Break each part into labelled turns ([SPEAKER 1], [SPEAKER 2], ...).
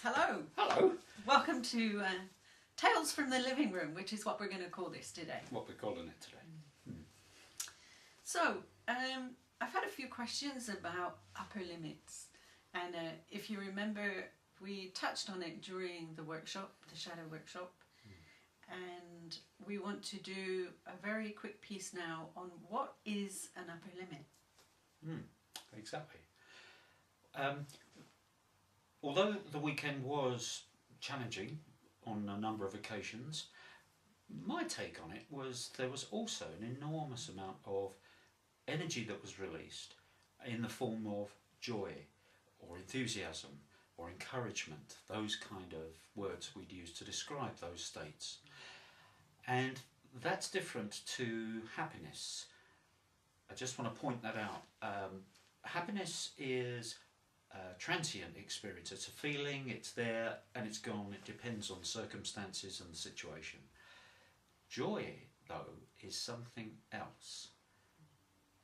[SPEAKER 1] Hello.
[SPEAKER 2] Hello.
[SPEAKER 1] Welcome to Tales from the Living Room, which is what we're going to call this today.
[SPEAKER 2] What we're calling it today.
[SPEAKER 1] So, I've had a few questions about upper limits, and if you remember, we touched on it during the workshop, the shadow workshop, and we want to do a very quick piece now on what is an upper limit.
[SPEAKER 2] Exactly. Although the weekend was challenging on a number of occasions, my take on it was there was also an enormous amount of energy that was released in the form of joy or enthusiasm or encouragement, those kind of words we'd use to describe those states. And that's different to happiness. I just want to point that out. Happiness is a transient experience. It's a feeling, it's there and it's gone. It depends on circumstances and the situation. Joy, though, is something else.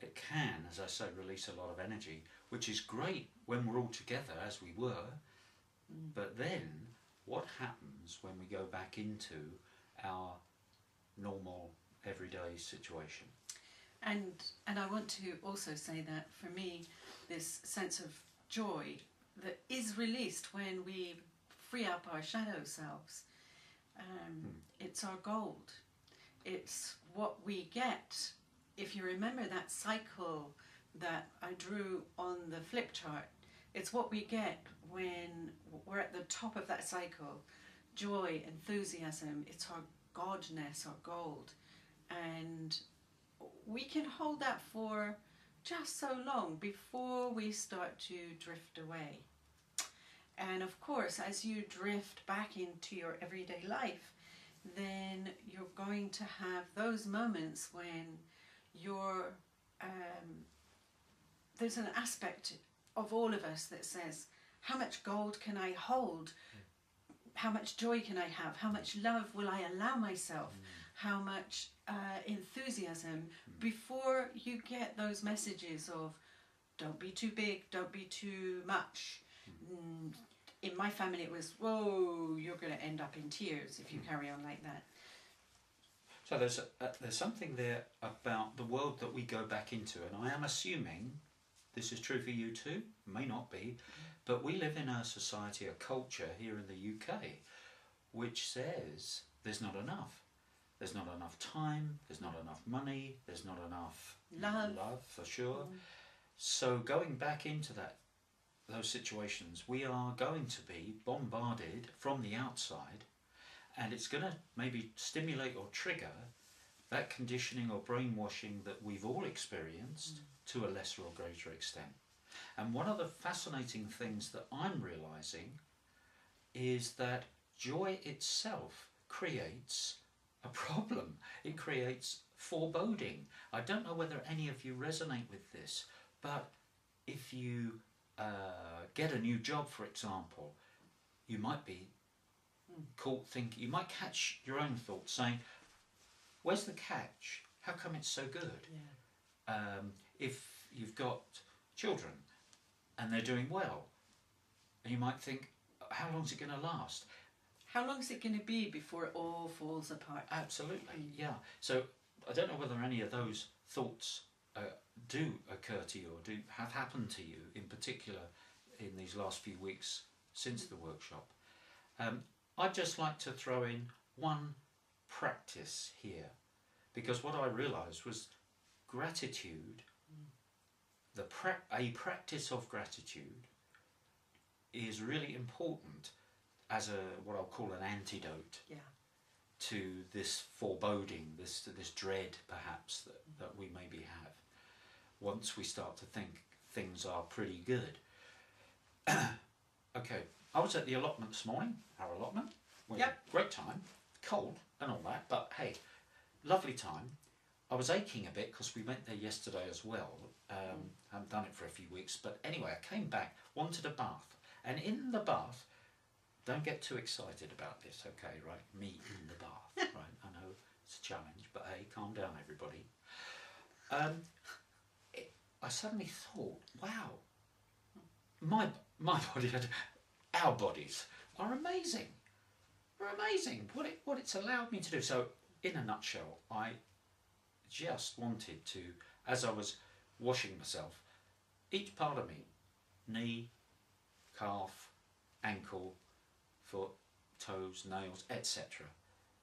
[SPEAKER 2] It can, as I say, release a lot of energy, which is great when we're all together, as we were. But then, what happens when we go back into our normal, everyday situation?
[SPEAKER 1] And I want to also say that for me, this sense of joy that is released when we free up our shadow selves, it's our gold. It's what we get. If you remember that cycle that I drew on the flip chart, it's what we get when we're at the top of that cycle. Joy, enthusiasm, it's our godness, our gold. And we can hold that for just so long before we start to drift away. And of course, as you drift back into your everyday life, then you're going to have those moments when you're there's an aspect of all of us that says, how much gold can I hold? How much joy can I have? How much love will I allow myself? How much enthusiasm, before you get those messages of don't be too big, don't be too much. In my family it was, whoa, you're going to end up in tears if you carry on like that.
[SPEAKER 2] So there's something there about the world that we go back into, and I am assuming this is true for you too, may not be, but we live in a society, a culture here in the UK, which says there's not enough. There's not enough time, there's not enough money, there's not enough love for sure. So going back into those situations, we are going to be bombarded from the outside, and it's going to maybe stimulate or trigger that conditioning or brainwashing that we've all experienced to a lesser or greater extent. And one of the fascinating things that I'm realising is that joy itself creates a problem. It creates foreboding. I don't know whether any of you resonate with this, but if you get a new job, for example, you might be caught thinking, you might catch your own thoughts saying, where's the catch? How come it's so good? If you've got children and they're doing well, you might think, how long is it going to last?
[SPEAKER 1] How long is it going to be before it all falls apart?
[SPEAKER 2] Absolutely, yeah. So I don't know whether any of those thoughts do occur to you or do have happened to you in particular in these last few weeks since the workshop. I'd just like to throw in one practice here, because what I realised was gratitude, a practice of gratitude is really important as what I'll call an antidote to this foreboding, this dread perhaps that we maybe have once we start to think things are pretty good. Okay, I was at the allotment this morning, our allotment. Great time, cold and all that, but hey, lovely time. I was aching a bit because we went there yesterday as well. Haven't done it for a few weeks, but anyway, I came back, wanted a bath, and in the bath, don't get too excited about this, okay, right? Me in the bath, right? I know it's a challenge, but hey, calm down, everybody. I suddenly thought, wow, my body had, our bodies are amazing. Are amazing. What it's allowed me to do. So, in a nutshell, I just wanted to, as I was washing myself, each part of me, knee, calf, ankle, foot, toes, nails, etc.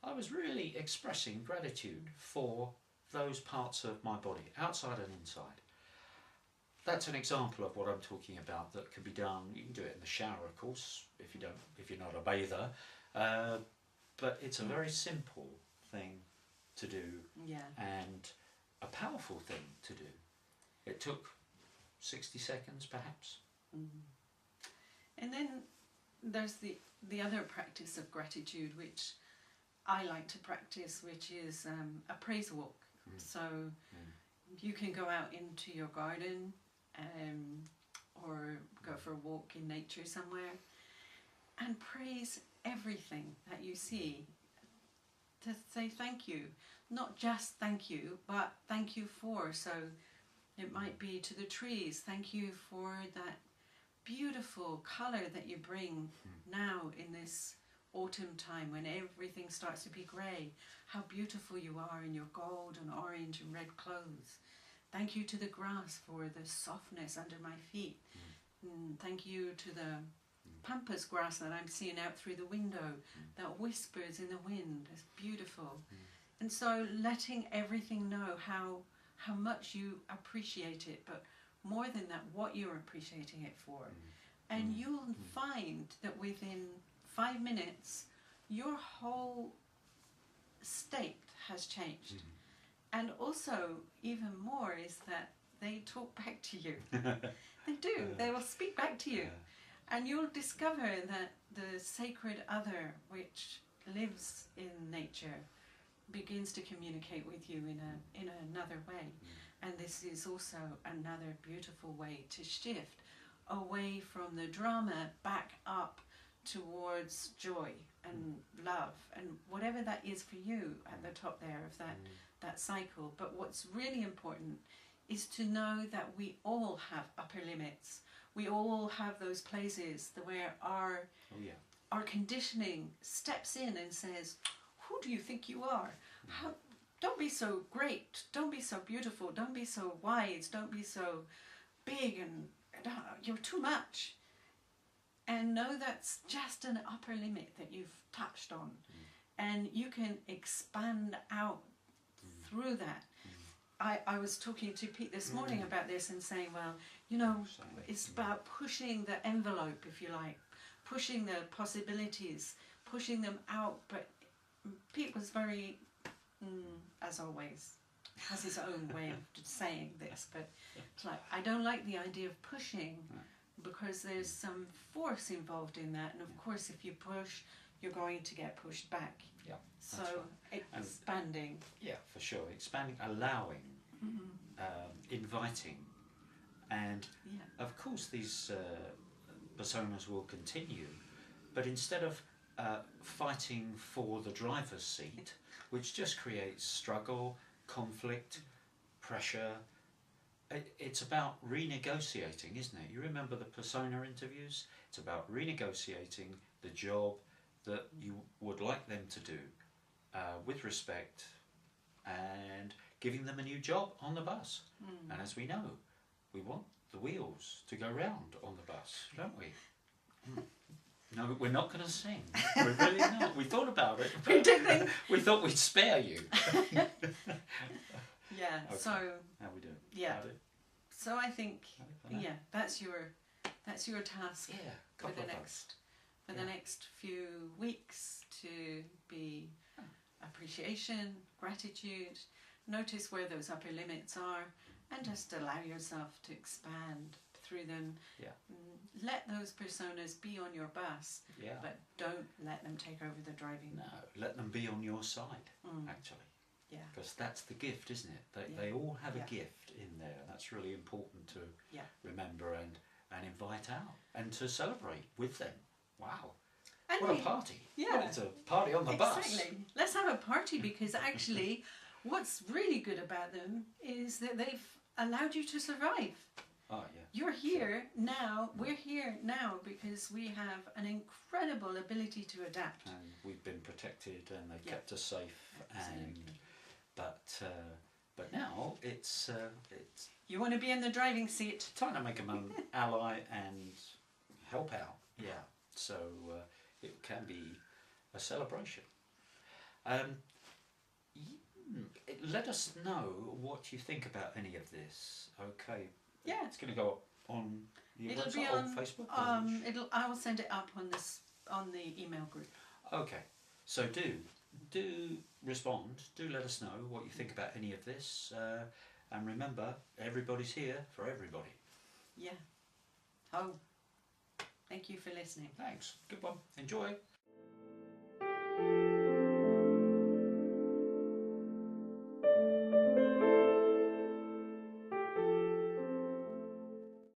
[SPEAKER 2] I was really expressing gratitude for those parts of my body, outside and inside. That's an example of what I'm talking about that can be done. You can do it in the shower, of course, if you're not a bather. But it's a very simple thing to do, and a powerful thing to do. It took 60 seconds, perhaps.
[SPEAKER 1] And then there's the other practice of gratitude, which I like to practice, which is a praise walk. So you can go out into your garden or go for a walk in nature somewhere and praise everything that you see. To say thank you, not just thank you, but thank you for. So it might be to the trees, thank you for that beautiful colour that you bring now in this autumn time when everything starts to be grey. How beautiful you are in your gold and orange and red clothes. Thank you to the grass for the softness under my feet. Thank you to the pampas grass that I'm seeing out through the window that whispers in the wind. It's beautiful. And so letting everything know how much you appreciate it, but more than that, what you're appreciating it for. And you'll find that within 5 minutes, your whole state has changed. And also, even more, is that they talk back to you. They do. They will speak back to you. And you'll discover that the sacred other, which lives in nature, begins to communicate with you in another way. And this is also another beautiful way to shift away from the drama back up towards joy and love and whatever that is for you at the top there of that cycle. But what's really important is to know that we all have upper limits. We all have those places where our conditioning steps in and says, who do you think you are? Don't be so great, don't be so beautiful, don't be so wise, don't be so big, and you're too much. And know that's just an upper limit that you've touched on. And you can expand out through that. I was talking to Pete this morning about this and saying, well, you know, it's about pushing the envelope, if you like, pushing the possibilities, pushing them out. But Pete was very, as always, has his own way of saying this, but it's like, I don't like the idea of pushing because there's some force involved in that. And of course, if you push, you're going to get pushed back.
[SPEAKER 2] Yeah.
[SPEAKER 1] So expanding.
[SPEAKER 2] Yeah, for sure. Expanding, allowing, inviting. And of course these personas will continue, but instead of fighting for the driver's seat, which just creates struggle, conflict, pressure, it's about renegotiating, isn't it? You remember the persona interviews? It's about renegotiating the job that you would like them to do with respect and giving them a new job on the bus. And as we know, we want the wheels to go round on the bus, don't we? No, we're not going to sing. We're really not. We thought about it.
[SPEAKER 1] We did think.
[SPEAKER 2] We thought we'd spare you.
[SPEAKER 1] Yeah. Okay. So
[SPEAKER 2] how we doing?
[SPEAKER 1] Yeah. So I think that's your task for the next few weeks, to be appreciation, gratitude, notice where those upper limits are, and just allow yourself to expand through them. Let those personas be on your bus, but don't let them take over the driving.
[SPEAKER 2] No, let them be on your side, actually. Yeah. Because that's the gift, isn't it? They all have a gift in there, and that's really important to remember and invite out and to celebrate with them. Wow. And what a party. Yeah. Well, it's a party on the bus.
[SPEAKER 1] Exactly. Let's have a party, because actually what's really good about them is that they've allowed you to survive.
[SPEAKER 2] Oh yeah.
[SPEAKER 1] You're here now, we're here now because we have an incredible ability to adapt.
[SPEAKER 2] And we've been protected, and they've
[SPEAKER 1] Yeah.
[SPEAKER 2] kept us safe.
[SPEAKER 1] Absolutely.
[SPEAKER 2] But now it's
[SPEAKER 1] You want to be in the driving seat.
[SPEAKER 2] time to make them an ally and help out. Yeah. So it can be a celebration. Let us know what you think about any of this. Okay.
[SPEAKER 1] Yeah.
[SPEAKER 2] It's going to go up on your
[SPEAKER 1] It'll
[SPEAKER 2] website
[SPEAKER 1] be
[SPEAKER 2] or
[SPEAKER 1] on
[SPEAKER 2] Facebook.
[SPEAKER 1] I will send it up on the email group.
[SPEAKER 2] Okay. So do respond. Do let us know what you think about any of this. And remember, everybody's here for everybody.
[SPEAKER 1] Yeah. Oh. Thank you for listening.
[SPEAKER 2] Thanks. Good one. Enjoy.